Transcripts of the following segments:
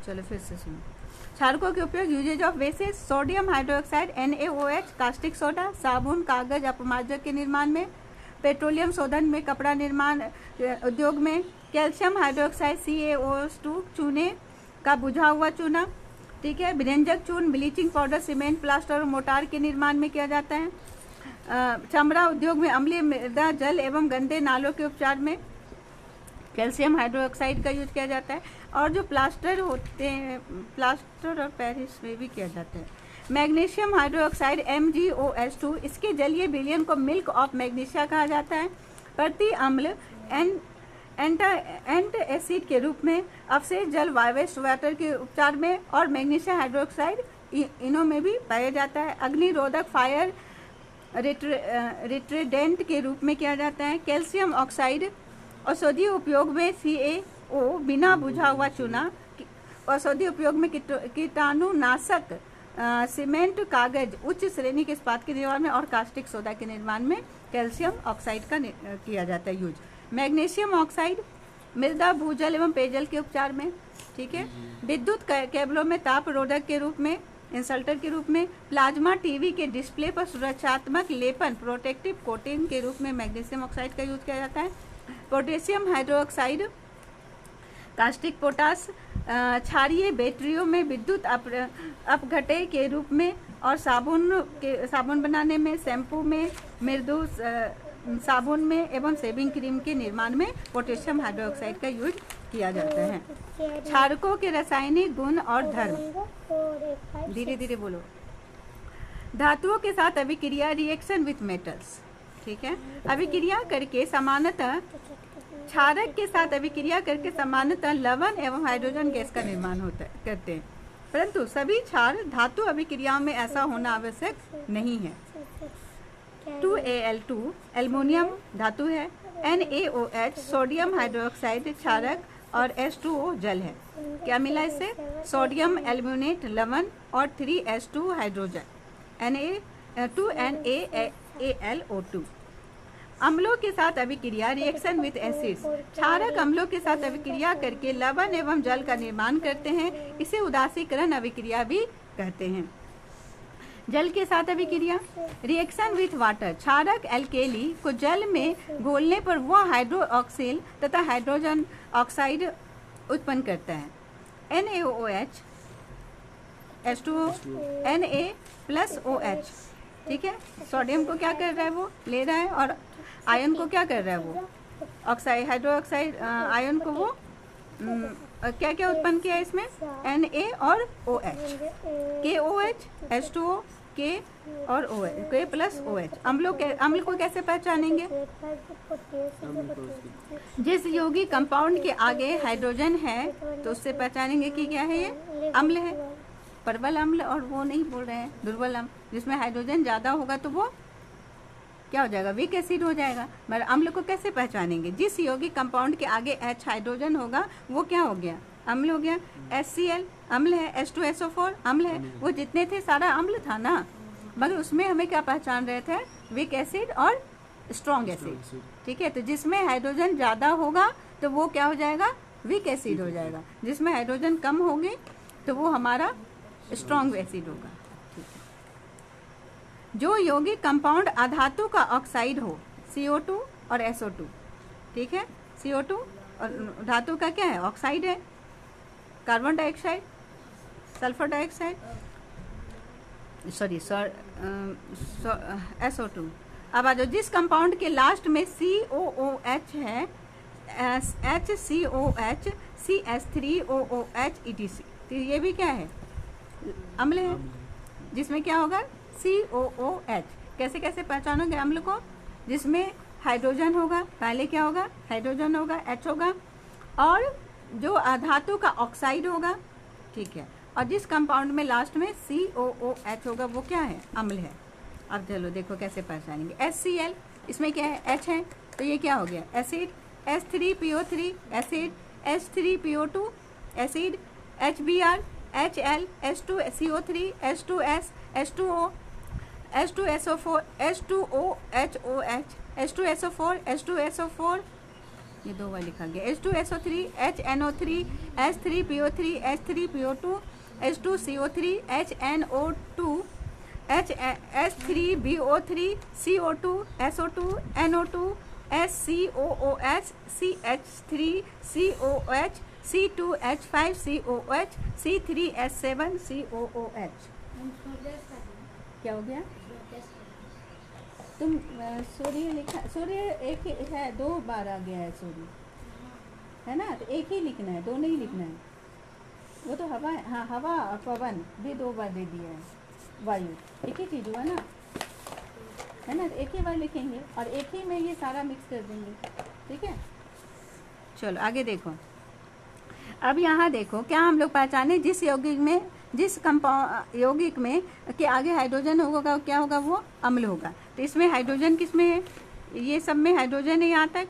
चलो फिर से सुनो। क्षारकों के उपयोग, usages of bases, sodium hydroxide NaOH, caustic soda, साबुन, कागज, अपमार्जक के निर्माण में, पेट्रोलियम शोधन में, कपड़ा निर्माण उद्योग में, कैल्शियम हाइड्रोक्साइड CaO2, चूने का बुझा हुआ चूना, ठीक है, व्यंजक चूर्ण, ब्लीचिंग पाउडर, सीमेंट, प्लास्टर और मोटार के निर्माण में किया जाता है। चमड़ा उद्योग में अम्लीय मृदा जल एवं गंदे नालों के उपचार में कैल्शियम हाइड्रोक्साइड का यूज किया जाता है। और जो प्लास्टर होते हैं, प्लास्टर और पेरिस में भी किया जाता है। मैग्नीशियम हाइड्रोक्साइड MgOH2, इसके जलीय विलयन को मिल्क ऑफ मैग्नीशिया कहा जाता है। प्रति अम्ल एंट एसिड के रूप में, अवशेष जल वेस्ट वाटर के उपचार में, और मैग्नीशियम हाइड्रोक्साइड इनों में भी पाया जाता है। अग्निरोधक फायर रिट्रेडेंट के रूप में किया जाता है। कैल्शियम ऑक्साइड औषधीय उपयोग में CaO, बिना बुझा हुआ चूना, औषधीय उपयोग में कीटाणुनाशक, सीमेंट, कागज, उच्च श्रेणी के इस्पात के निर्माण में, और कास्टिक सोडा के निर्माण में कैल्शियम ऑक्साइड का किया जाता है यूज। मैग्नीशियम ऑक्साइड मृदा, भूजल एवं पेयजल के उपचार में, ठीक है। विद्युत केबलों में ताप रोधक के रूप में, इंसल्टर के रूप में, प्लाज्मा टीवी के डिस्प्ले पर सुरक्षात्मक लेपन, प्रोटेक्टिव कोटिंग के रूप में मैग्नीशियम ऑक्साइड का यूज किया जाता है। पोटेशियम हाइड्रोक्साइड, कास्टिक पोटास, क्षारीय बैटरियों में विद्युत अपघटय के रूप में, और साबुन बनाने में, शैम्पू में, मृदु साबुन में एवं शेविंग क्रीम के निर्माण में पोटेशियम हाइड्रोक्साइड का यूज किया जाता है। क्षारकों के रासायनिक गुण और धर्म, धीरे धीरे बोलो। धातुओं के साथ अभिक्रिया, रिएक्शन विथ मेटल्स, ठीक है। अभिक्रिया करके सामान्यतः क्षारक के साथ अभिक्रिया करके सामान्यतः लवण एवं हाइड्रोजन गैस का निर्माण करते हैं, परंतु सभी क्षार धातु अभिक्रियाओं में ऐसा होना आवश्यक नहीं है। 2Al2 एल्युमिनियम धातु है, NaOH सोडियम हाइड्रोक्साइड क्षारक, और H2O जल है। क्या मिला इससे? सोडियम एल्यूमिनेट लवण और 3H2 हाइड्रोजन, 2NaAlO2। अम्लों के साथ अभिक्रिया, रिएक्शन विथ एसिड्स, क्षारक अम्लों के साथ अभिक्रिया करके लवण एवं जल का निर्माण करते हैं, इसे उदासीकरण अभिक्रिया भी कहते हैं। जल के साथ अभिक्रिया, रिएक्शन विथ वाटर, क्षारक एल्केली को जल में घोलने पर वह हाइड्रोक्सिल तथा हाइड्रोजन ऑक्साइड उत्पन्न करता है। NaOH, H2O, Na+OH, ठीक है। सोडियम को क्या कर रहा है, वो ले रहा है, और आयन को क्या कर रहा है, वो ऑक्साइड, हाइड्रोक्साइड आयन को वो क्या क्या उत्पन्न किया इसमें, Na और OH, KOH, H2O, K और OH, K+OH। अम्ल को कैसे पहचानेंगे? जिस यौगिक कंपाउंड के आगे हाइड्रोजन है तो उससे पहचानेंगे कि क्या है, ये अम्ल है। प्रबल अम्ल, और वो नहीं बोल रहे हैं दुर्बल अम्ल, जिसमें हाइड्रोजन ज़्यादा होगा तो वो क्या हो जाएगा, वीक एसिड हो जाएगा। मगर अम्ल को कैसे पहचानेंगे? जिस यौगिक कंपाउंड के आगे H हाइड्रोजन होगा वो क्या हो गया, अम्ल हो गया। HCl अम्ल है, H2SO4 अम्ल है। वो जितने थे सारा अम्ल था ना, मगर उसमें हमें क्या पहचान रहे थे, वीक एसिड और स्ट्रॉन्ग एसिड, ठीक है। तो जिसमें हाइड्रोजन ज़्यादा होगा तो वो क्या हो जाएगा, वीक एसिड हो जाएगा। जिसमें हाइड्रोजन कम होगी तो वो हमारा स्ट्रॉन्ग एसिड होगा। जो यौगिक कंपाउंड अधातु का ऑक्साइड हो, CO2 और SO2, ठीक है। CO2 और धातु का क्या है, ऑक्साइड है, carbon dioxide, sulphur dioxide, SO2। अब आ जाओ, जिस कंपाउंड के लास्ट में COOH है, HCOH, CH3OOH etc, तो ये भी क्या है, अम्ल है। जिसमें क्या होगा, COOH। कैसे कैसे पहचानोगे अम्ल को? जिसमें हाइड्रोजन होगा, पहले क्या होगा, हाइड्रोजन होगा, H होगा, और जो अधातु का ऑक्साइड होगा, ठीक है। और जिस कंपाउंड में लास्ट में COOH होगा वो क्या है, अम्ल है। अब चलो देखो कैसे पहचानेंगे। HCl, इसमें क्या है, H है, तो ये क्या हो गया, acid. H3PO3 acid, H3PO2 acid, HBr, HL, H2CO3, H2S, H2O, H2SO4, H2OHOH, H2SO4, H2SO4, ये 2 बार लिखा गया। H2SO3 HNO3 H3PO3 H3PO2 H2CO3 HNO2 H3BO3 CO2 SO2 NO2 SCOOH CH3 COH C2H5 COH C3H7 COOH। क्या हो गया? तुम सूर्य लिखा, सूर्य एक है, 2 बार आ गया है सूर्य, है ना, तो एक ही लिखना है, 2 नहीं लिखना है। वो तो हवा है, हाँ हवा और पवन भी 2 बार दे दिया है, वायु एक ही चीज़ हुआ ना, है ना, तो एक ही बार लिखेंगे और एक ही में ये सारा मिक्स कर देंगे, ठीक है। चलो आगे देखो। अब यहाँ देखो क्या हम लोग पहचाने, जिस यौगिक में, जिस यौगिक में के आगे हाइड्रोजन होगा क्या होगा, वो अम्ल होगा। तो इसमें हाइड्रोजन किस में है, ये सब में हाइड्रोजन है यहाँ तक,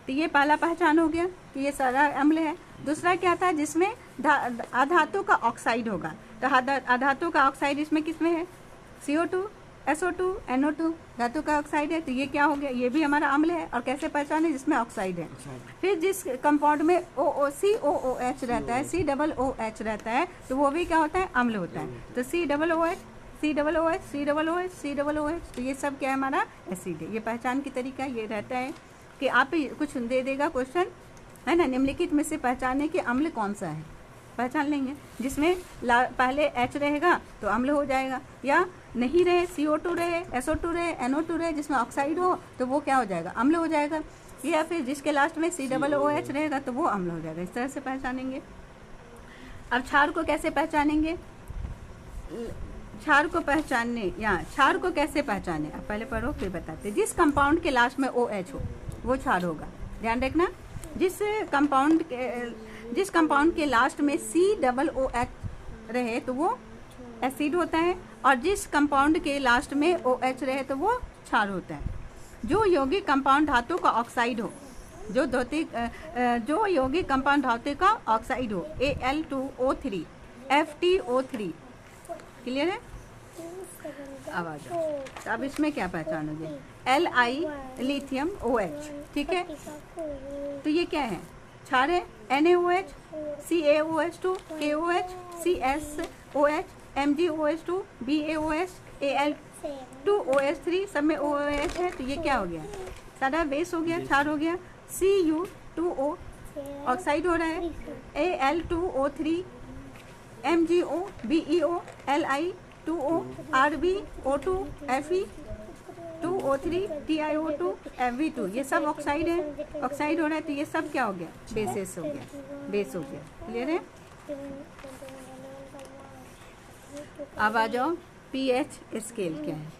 तो ये पहला पहचान हो गया कि ये सारा अम्ल है। दूसरा क्या था, जिसमें अधातु का ऑक्साइड होगा, तो अधातु का ऑक्साइड इसमें किस में है, CO2 SO2 NO2 धातु का ऑक्साइड है, तो ये क्या हो गया, ये भी हमारा अम्ल है। और कैसे पहचाने, जिसमें ऑक्साइड है। फिर जिस कंपाउंड में COOH रहता है, COOH रहता है, तो वो भी क्या होता है, अम्ल होता है। तो COOH, तो ये सब क्या है, हमारा एसिड है। ये पहचान की तरीका ये रहता है कि आप कुछ दे देगा क्वेश्चन, है ना, निम्नलिखित में से पहचाने कि अम्ल कौन सा है, पहचान लेंगे। जिसमें पहले H रहेगा तो अम्ल हो जाएगा, या नहीं रहे, CO2 रहे, SO2 रहे, NO2 रहे, जिसमें ऑक्साइड हो तो वो क्या हो जाएगा, अम्ल हो जाएगा। या फिर जिसके लास्ट में COOH रहेगा तो वो अम्ल हो जाएगा। इस तरह से पहचानेंगे। अब क्षार को कैसे पहचानेंगे, क्षार को पहचानने, या क्षार को कैसे पहचाने, अब पहले पढ़ो फिर बताते। जिस कंपाउंड के लास्ट में OH हो वो क्षार होगा, ध्यान रखना। जिस कंपाउंड के लास्ट में COOH रहे तो वो एसिड होता है, और जिस कंपाउंड के लास्ट में OH रहे तो वो क्षार होता है। जो यौगिक कंपाउंड धातु का ऑक्साइड हो, जो यौगिक कंपाउंड धातु का ऑक्साइड हो, Al2O3 FeO3, क्लियर है। अब आ जाओ, तो अब इसमें क्या पहचानोगे, Li लिथियम OH, ठीक है। तो ये क्या है, क्षार है। NaOH CaOH2 KOH CSOH MgOH2 BaOH Al2OH3 सब में OH है, तो ये क्या हो गया, सारा बेस हो गया, क्षार हो गया। Cu2O ऑक्साइड हो रहा है, Al2O3 MgO BeO Li2O RbO2 Fe2O3 TiO2 Fe2, ये सब ऑक्साइड है, ऑक्साइड हो रहा है, तो ये सब क्या हो गया, बेसेस हो गया, बेस हो गया, क्लियर है। अब आ जाओ pH स्केल क्या है।